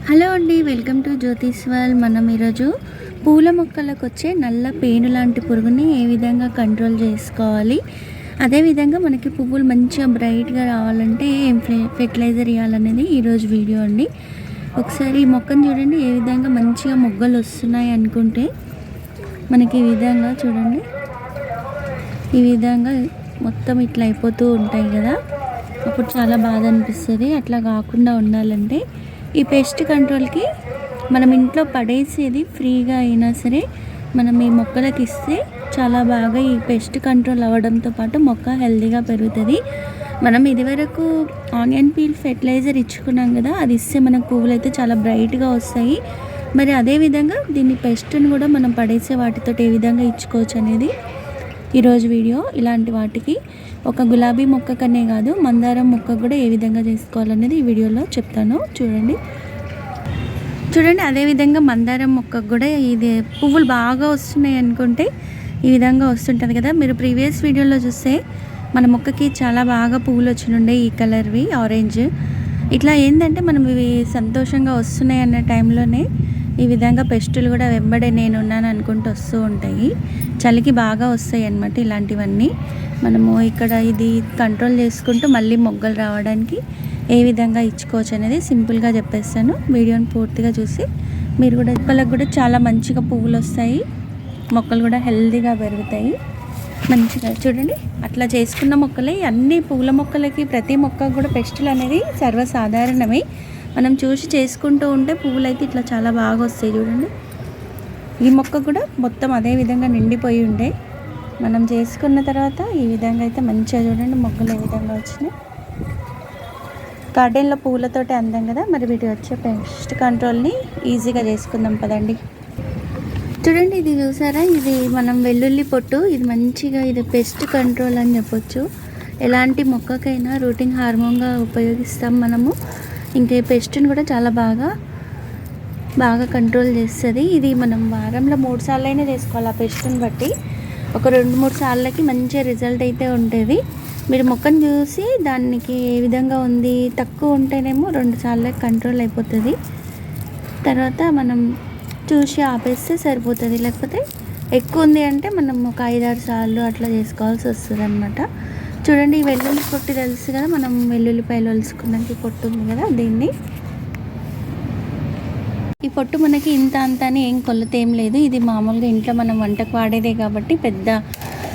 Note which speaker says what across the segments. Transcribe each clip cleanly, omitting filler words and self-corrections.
Speaker 1: Hello అండి, welcome to Jyothish world. మనం ఈరోజు పూల మొక్కలకు వచ్చే నల్ల పేను లాంటి పురుగుని ఏ విధంగా కంట్రోల్ చేసుకోవాలి, అదేవిధంగా మనకి పువ్వులు మంచిగా బ్రైట్గా రావాలంటే ఏం ఫెర్టిలైజర్ ఇవ్వాలనేది ఈరోజు వీడియో అండి. ఒకసారి ఈ మొక్కను చూడండి, ఏ విధంగా మంచిగా మొగ్గలు వస్తున్నాయి అనుకుంటే మనకి ఈ విధంగా చూడండి, ఈ విధంగా మొత్తం ఇట్లా అయిపోతూ ఉంటాయి కదా, అప్పుడు చాలా బాధ అనిపిస్తుంది. అట్లా కాకుండా ఉండాలంటే ఈ పెస్ట్ కంట్రోల్కి మనం ఇంట్లో పడేసేది ఫ్రీగా అయినా సరే మనం ఈ మొక్కలకి ఇస్తే చాలా బాగా ఈ పెస్ట్ కంట్రోల్ అవ్వడంతో పాటు మొక్క హెల్తీగా పెరుగుతుంది. మనం ఇదివరకు ఆనియన్ పీల్ ఫెర్టిలైజర్ ఇచ్చుకున్నాం కదా, అది ఇస్తే మనకు పువ్వులు అయితే చాలా బ్రైట్గా వస్తాయి. మరి అదేవిధంగా దీన్ని పెస్ట్ని కూడా మనం పడేసే వాటితో ఏ విధంగా ఇచ్చుకోవచ్చు అనేది ఈరోజు వీడియో. ఇలాంటి వాటికి ఒక గులాబీ మొక్కకనే కాదు, మందారం మొక్క కూడా ఏ విధంగా చేసుకోవాలనేది ఈ వీడియోలో చెప్తాను. చూడండి అదేవిధంగా మందారం మొక్కకు కూడా ఇది పువ్వులు బాగా వస్తున్నాయి అనుకుంటే ఈ విధంగా వస్తుంటుంది కదా. మీరు ప్రీవియస్ వీడియోలో చూస్తే మన మొక్కకి చాలా బాగా పువ్వులు వచ్చినుండే, ఈ కలర్వి ఆరెంజ్. ఇట్లా ఏంటంటే మనం ఇవి సంతోషంగా వస్తున్నాయి అన్న టైంలోనే ఈ విధంగా పెస్టులు కూడా వెంబడే నేనున్నాను అనుకుంటూ వస్తూ ఉంటాయి. చలికి బాగా వస్తాయి అన్నమాట ఇలాంటివన్నీ. మనము ఇక్కడ ఇది కంట్రోల్ చేసుకుంటూ మళ్ళీ మొగ్గలు రావడానికి ఏ విధంగా ఇచ్చుకోవచ్చు అనేది సింపుల్గా చెప్పేస్తాను. వీడియోని పూర్తిగా చూసి మీరు కూడా మొక్కలకు కూడా చాలా మంచిగా పువ్వులు వస్తాయి, మొక్కలు కూడా హెల్తీగా పెరుగుతాయి మంచిగా. చూడండి, అట్లా చేసుకున్న మొక్కలే అన్ని పూల మొక్కలకి ప్రతి మొక్కకు కూడా పెస్టులు అనేది సర్వసాధారణమే. మనం చూసి చేసుకుంటూ ఉంటే పువ్వులు అయితే ఇట్లా చాలా బాగా వస్తాయి. చూడండి, ఈ మొక్క కూడా మొత్తం అదే విధంగా నిండిపోయి ఉండే మనం చేసుకున్న తర్వాత ఈ విధంగా అయితే మంచిగా చూడండి మొక్కలు ఏ విధంగా వచ్చినాయి. గార్డెన్లో పువ్వులతోటి అందం కదా, మరి వీటి వచ్చే పెస్ట్ కంట్రోల్ని ఈజీగా చేసుకుందాం పదండి. చూడండి, ఇది చూసారా, ఇది మనం వెల్లుల్లి పొట్టు, ఇది మంచిగా ఇది పెస్ట్ కంట్రోల్ అని చెప్పొచ్చు. ఎలాంటి మొక్కకైనా రూటింగ్ హార్మోన్గా ఉపయోగిస్తాం మనము. ఇంకా ఈ పెస్ట్ని కూడా చాలా బాగా కంట్రోల్ చేస్తుంది. ఇది మనం వారంలో 3 సార్లు అయినా చేసుకోవాలి. ఆ పెస్ట్ని బట్టి ఒక 2-3 సార్లకి మంచి రిజల్ట్ అయితే ఉంటుంది. మీరు మొక్కను చూసి దానికి ఏ విధంగా ఉంది, తక్కువ ఉంటేనేమో 2 సార్లకి కంట్రోల్ అయిపోతుంది. తర్వాత మనం చూసి ఆపేస్తే సరిపోతుంది. లేకపోతే ఎక్కువ ఉంది అంటే మనం ఒక 5-6 సార్లు అట్లా చేసుకోవాల్సి వస్తుంది అనమాట. చూడండి, ఈ వెల్లుల్లి పొట్టు తెలుసు కదా, మనం వెల్లుల్లిపాయలు వలుసుకున్నాక పొట్టు ఉంది కదా, దీన్ని ఈ పొట్టు మనకి ఇంత అంత అని ఏం కొలత ఏం లేదు. ఇది మామూలుగా ఇంట్లో మనం వంటకు వాడేదే కాబట్టి పెద్ద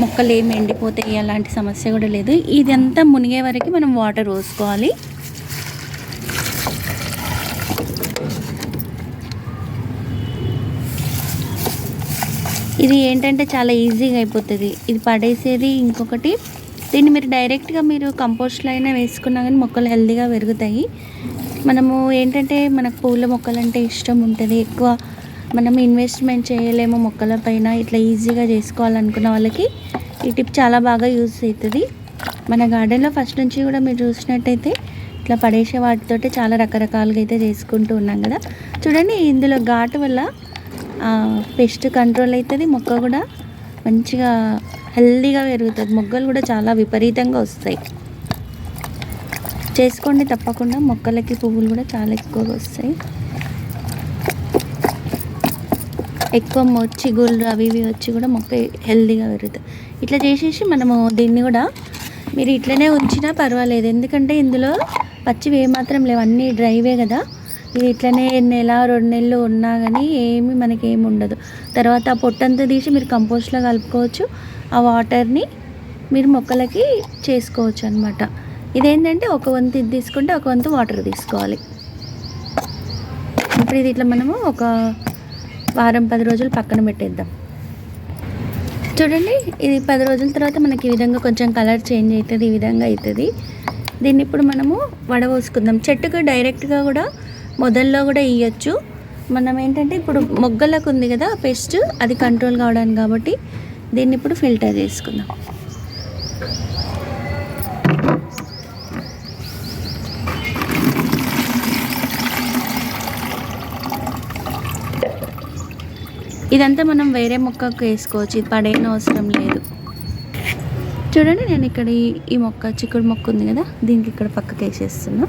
Speaker 1: మొక్కలు ఏమి ఎండిపోతాయి అలాంటి సమస్య కూడా లేదు. ఇదంతా మునిగే వరకు మనం వాటర్ పోసుకోవాలి. ఇది ఏంటంటే చాలా ఈజీగా అయిపోతుంది. ఇది పడేసేది ఇంకొకటి. దీన్ని మీరు డైరెక్ట్గా మీరు కంపోస్ట్లో అయినా వేసుకున్నా కానీ మొక్కలు హెల్తీగా పెరుగుతాయి. మనము ఏంటంటే మనకు పూల మొక్కలు అంటే ఇష్టం ఉంటుంది, ఎక్కువ మనం ఇన్వెస్ట్మెంట్ చేయలేము మొక్కల పైన. ఇట్లా ఈజీగా చేసుకోవాలనుకున్న వాళ్ళకి ఈ టిప్ చాలా బాగా యూజ్ అవుతుంది. మన గార్డెన్లో ఫస్ట్ నుంచి కూడా మీరు చూసినట్టయితే ఇట్లా పడేసే వాటితోటి చాలా రకరకాలుగా అయితే చేసుకుంటూ ఉన్నాం కదా. చూడండి, ఇందులో ఘాటు వల్ల పెస్ట్ కంట్రోల్ అవుతుంది, మొక్క కూడా మంచిగా హెల్తీగా పెరుగుతుంది, మొగ్గలు కూడా చాలా విపరీతంగా వస్తాయి. చేసుకోండి తప్పకుండా, మొక్కలకి పువ్వులు కూడా చాలా ఎక్కువగా వస్తాయి. ఎక్కువ చిగుళ్ళు అవి ఇవి వచ్చి కూడా మొక్క హెల్తీగా పెరుగుతాయి. ఇట్లా చేసేసి మనము దీన్ని కూడా మీరు ఇట్లనే ఉంచినా పర్వాలేదు, ఎందుకంటే ఇందులో పచ్చివి ఏమాత్రం లేవు, అన్నీ డ్రైవే కదా. ఇది ఇట్లనే 1-2 నెలలు ఉన్నా కానీ మనకేమి ఉండదు. తర్వాత ఆ పొట్టంతా తీసి మీరు కంపోస్ట్లో కలుపుకోవచ్చు. ఆ వాటర్ని మీరు మొక్కలకి చేసుకోవచ్చు అనమాట. ఇదేంటంటే ఒక వంతు ఇది తీసుకుంటే ఒక వంతు వాటర్ తీసుకోవాలి. ఇప్పుడు ఇది ఇట్లా మనము ఒక 10 రోజులు పక్కన పెట్టేద్దాం. చూడండి, ఇది 10 రోజుల తర్వాత మనకి ఈ విధంగా కొంచెం కలర్ చేంజ్ అవుతుంది, ఈ విధంగా అవుతుంది. దీన్ని ఇప్పుడు మనము వడపోసుకుందాం. చెట్టుకు డైరెక్ట్గా కూడా మొదల్లో కూడా ఇవ్వచ్చు. మనం ఏంటంటే ఇప్పుడు మొగ్గలకు ఉంది కదా పెస్ట్, అది కంట్రోల్ కావడానికి కాబట్టి దీన్ని ఇప్పుడు ఫిల్టర్ చేసుకుందాం. ఇదంతా మనం వేరే మొక్కకు వేసుకోవచ్చు, ఇది పడేయని అవసరం లేదు. చూడండి, నేను ఇక్కడ ఈ మొక్క చిక్కుడు మొక్క ఉంది కదా, దీనికి ఇక్కడ పక్కకు వేసేస్తున్నా.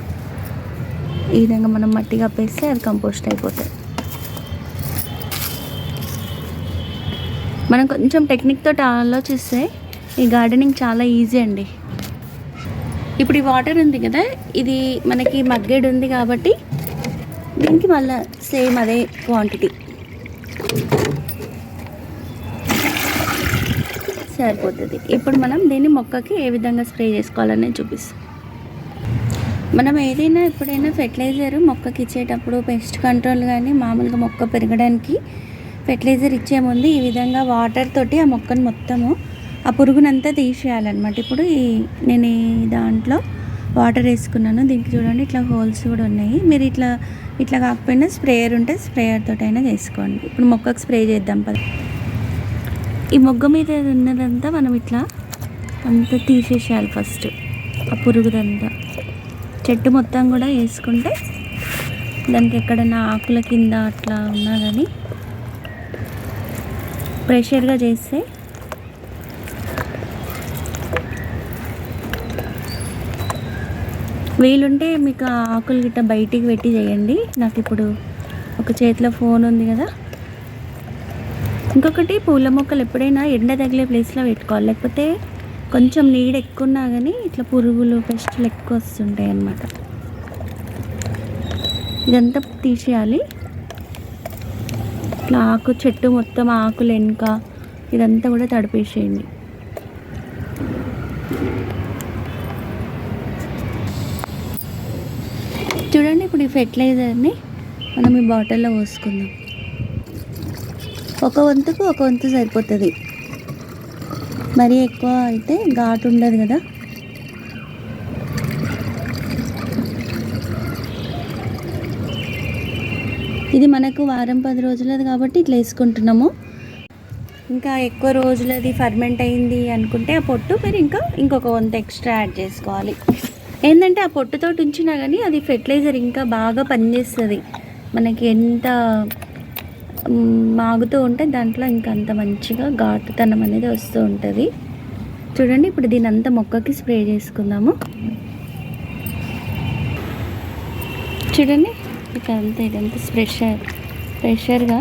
Speaker 1: ఈ విధంగా మనం మట్టి కప్పేస్తే అది కంపోస్ట్ అయిపోతుంది. మనం కొంచెం టెక్నిక్ తోటి ఆలోచిస్తే ఈ గార్డెనింగ్ చాలా ఈజీ అండి. ఇప్పుడు ఈ వాటర్ ఉంది కదా, ఇది మనకి మగ్గేడు ఉంది కాబట్టి దీనికి మళ్ళీ సేమ్ అదే క్వాంటిటీ సరిపోతుంది. ఇప్పుడు మనం దీన్ని మొక్కకి ఏ విధంగా స్ప్రే చేసుకోవాలని చూపిస్తాం. మనం ఏదైనా ఎప్పుడైనా ఫెర్టిలైజర్ మొక్కకి ఇచ్చేటప్పుడు పెస్ట్ కంట్రోల్ కానీ మామూలుగా మొక్క పెరగడానికి ఫెర్టిలైజర్ ఇచ్చే ముందు ఈ విధంగా వాటర్ తోటి ఆ మొక్కను మొత్తము ఆ పురుగునంతా తీసేయాలన్నమాట. ఇప్పుడు నేను ఈ దాంట్లో వాటర్ వేసుకున్నాను. దీనికి చూడండి ఇట్లా హోల్స్ కూడా ఉన్నాయి. మీరు ఇట్లా కాకపోయినా స్ప్రేయర్ ఉంటే స్ప్రేయర్ తోటైనా చేసుకోండి. ఇప్పుడు మొక్కకు స్ప్రే చేద్దాం పద. ఈ మొగ్గ మీద ఉన్నదంతా మనం ఇట్లా అంతా తీసేసేయాలి ఫస్ట్, ఆ పురుగుదంతా. చెట్టు మొత్తం కూడా వేసుకుంటే దానికి ఎక్కడైనా ఆకుల కింద అట్లా ఉన్నా కానీ ప్రెషర్గా చేస్తే వీలుంటే మీకు ఆకులు గిట్ట బయటికి పెట్టి చేయండి. నాకు ఇప్పుడు ఒక చేతిలో ఫోన్ ఉంది కదా. ఇంకొకటి పూల మొక్కలు ఎప్పుడైనా ఎండ తగిలే ప్లేస్లో పెట్టుకోవాలి, లేకపోతే కొంచెం నీడ ఎక్కువ ఉన్నా కానీ ఇట్లా పురుగులు పెస్టులు ఎక్కువ వస్తుంటాయి అన్నమాట. ఇదంతా తీసేయాలి. ఇట్లా ఆకు చెట్టు మొత్తం ఆకులు వెనుక ఇదంతా కూడా తడిపేసేయండి. చూడండి ఇప్పుడు ఈ ఫెర్టిలైజర్ని మనం ఈ బాటిల్లో పోసుకుందాం. ఒక వంతు సరిపోతుంది, మరీ ఎక్కువ అయితే ఘాటు ఉండదు కదా. ఇది మనకు వారం 10 రోజులది కాబట్టి ఇట్లా వేసుకుంటున్నాము. ఇంకా ఎక్కువ రోజులది ఫర్మెంట్ అయింది అనుకుంటే ఆ పొట్టు మీరు ఇంకొక వంతు ఎక్స్ట్రా యాడ్ చేసుకోవాలి. ఏంటంటే ఆ పొట్టుతో ఉంచినా కానీ అది ఫెర్టిలైజర్ ఇంకా బాగా పనిచేస్తుంది. మనకి ఎంత మాగుతూ ఉంటే దాంట్లో ఇంకా అంత మంచిగా ఘాటుతనం అనేది వస్తూ ఉంటుంది. చూడండి ఇప్పుడు దీని అంతా మొక్కకి స్ప్రే చేసుకుందాము. చూడండి ఇదంతా ప్రెషర్గా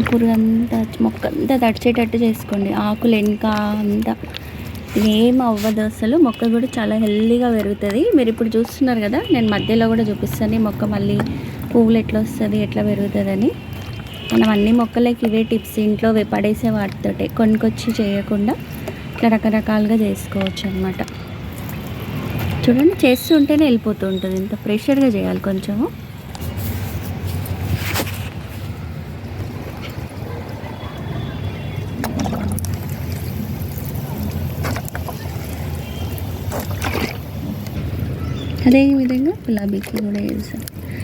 Speaker 1: పురుగు అంతా మొక్క అంతా తడిచేటట్టు చేసుకోండి. ఆకులు వెనుక అంతా ఏం అవ్వదు అసలు. మొక్క కూడా చాలా హెల్దీగా పెరుగుతుంది. మీరు ఇప్పుడు చూస్తున్నారు కదా, నేను మధ్యలో కూడా చూపిస్తాను ఈ మొక్క మళ్ళీ పువ్వులు ఎట్లా వస్తుంది ఎట్లా పెరుగుతుందని. మనం అన్ని మొక్కలకి ఇవే టిప్స్, ఇంట్లో పడేసే వాటితోటే కొనుక్కొచ్చి చేయకుండా ఇట్లా రకరకాలుగా చేసుకోవచ్చు అన్నమాట. చూడండి చేస్తుంటేనే వెళ్ళిపోతూ ఉంటుంది. ఇంత ప్రెషర్గా చేయాలి కొంచెము. అదేవిధంగా గులాబీకి కూడా వేసాం.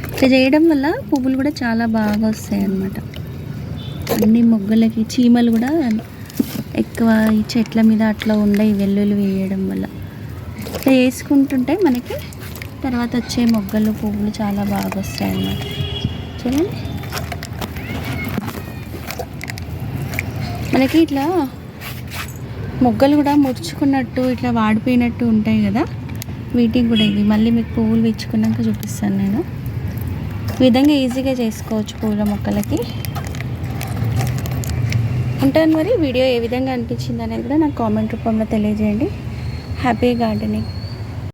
Speaker 1: ఇట్లా చేయడం వల్ల పువ్వులు కూడా చాలా బాగా వస్తాయి అన్నమాట. అన్ని మొగ్గలకి చీమలు కూడా ఎక్కువ ఈ చెట్ల మీద అట్లా ఉండే వెల్లుల్లి వేయడం వల్ల ఇట్లా వేసుకుంటుంటే మనకి తర్వాత వచ్చే మొగ్గలు పువ్వులు చాలా బాగా వస్తాయి అన్నమాట. చూడండి మనకి ఇట్లా మొగ్గలు కూడా ముడుచుకున్నట్టు ఇట్లా వాడిపోయినట్టు ఉంటాయి కదా, వీటికి కూడా ఇది మళ్ళీ మీకు పువ్వులు విచ్చుకున్నాక చూపిస్తాను నేను. ఈ విధంగా ఈజీగా చేసుకోవచ్చు పూల మొక్కలకి. ఉంటాను మరి. వీడియో ఏ విధంగా అనిపించింది అనేది కూడా నాకు కామెంట్ రూపంలో తెలియజేయండి. Happy gardening.